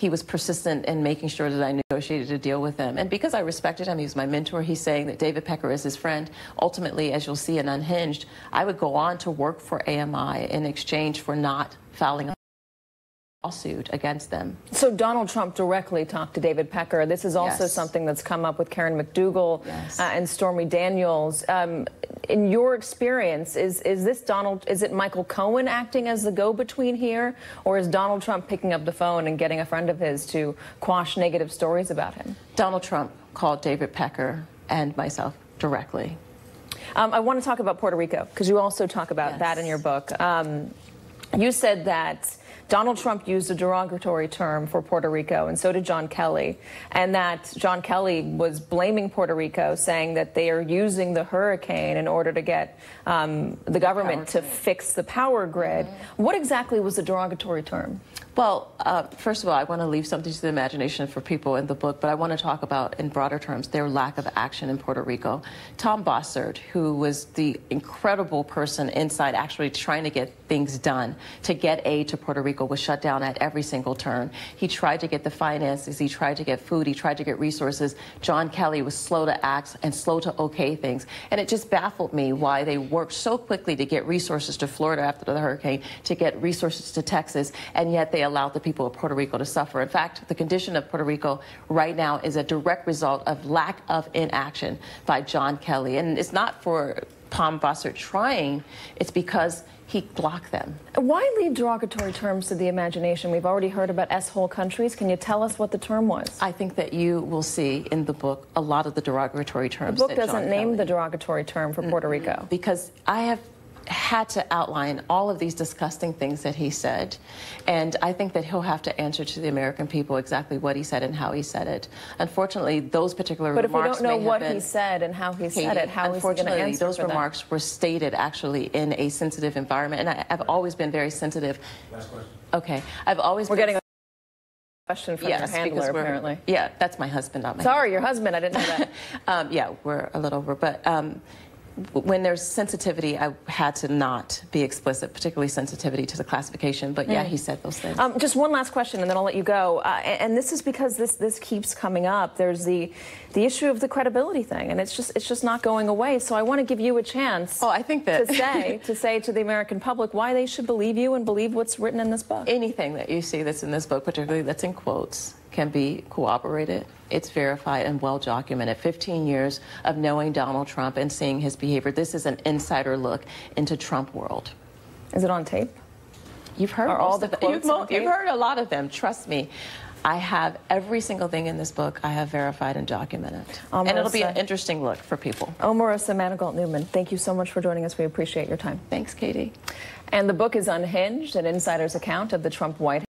he was persistent in making sure that I negotiated a deal with him. And because I respected him, he was my mentor, he's saying that David Pecker is his friend. Ultimately, as you'll see in Unhinged, I would go on to work for AMI in exchange for not filing a lawsuit against them. So Donald Trump directly talked to David Pecker. This is also something that's come up with Karen McDougal and Stormy Daniels. In your experience, is it Michael Cohen acting as the go-between here, or is Donald Trump picking up the phone and getting a friend of his to quash negative stories about him? Donald Trump called David Pecker and myself directly. I want to talk about Puerto Rico, because you also talk about that in your book. You said that Donald Trump used a derogatory term for Puerto Rico, and so did John Kelly, and that John Kelly was blaming Puerto Rico, saying that they are using the hurricane in order to get the government to fix the power grid. What exactly was the derogatory term? Well, first of all, I want to leave something to the imagination for people in the book, but I want to talk about, in broader terms, their lack of action in Puerto Rico. Tom Bossert, who was the incredible person inside actually trying to get things done, to get aid to Puerto Rico, was shut down at every single turn. He tried to get the finances, he tried to get food, he tried to get resources. John Kelly was slow to act and slow to okay things. And it just baffled me why they worked so quickly to get resources to Florida after the hurricane, to get resources to Texas, and yet they allowed the people of Puerto Rico to suffer. In fact, the condition of Puerto Rico right now is a direct result of lack of inaction by John Kelly. And it's not for Tom Bossert trying, it's because he blocked them. Why leave derogatory terms to the imagination? We've already heard about S-hole countries. Can you tell us what the term was? I think that you will see in the book a lot of the derogatory terms. The book doesn't name the derogatory term for Puerto Rico. Because I have had to outline all of these disgusting things that he said, and I think that he'll have to answer to the American people exactly what he said and how he said it. Unfortunately, those particular remarks But if we don't know what he said and how he said it, how is he going to answer those remarks were stated actually in a sensitive environment, and I've always been very sensitive. Last question. Okay. I've always We're getting a question from your handler, apparently. Yeah, that's my husband, not my Sorry, your husband. I didn't know that. Yeah, we're a little over, but when there's sensitivity, I had to not be explicit, particularly sensitivity to the classification. But yeah, he said those things. Just one last question, and then I'll let you go. And this is because this keeps coming up. There's the issue of the credibility thing, and it's just not going away. So I want to give you a chance. Oh, I think that to say to the American public why they should believe you and believe what's written in this book. Anything that you see that's in this book, particularly that's in quotes, can be corroborated. It's verified and well documented. 15 years of knowing Donald Trump and seeing his behavior. This is an insider look into Trump world. Is it on tape? You've heard all the quotes on tape? You've heard a lot of them. Trust me. I have every single thing in this book I have verified and documented. Omarosa. And it'll be an interesting look for people. Omarosa Manigault-Newman, thank you so much for joining us. We appreciate your time. Thanks, Katie. And the book is Unhinged, an insider's account of the Trump White House.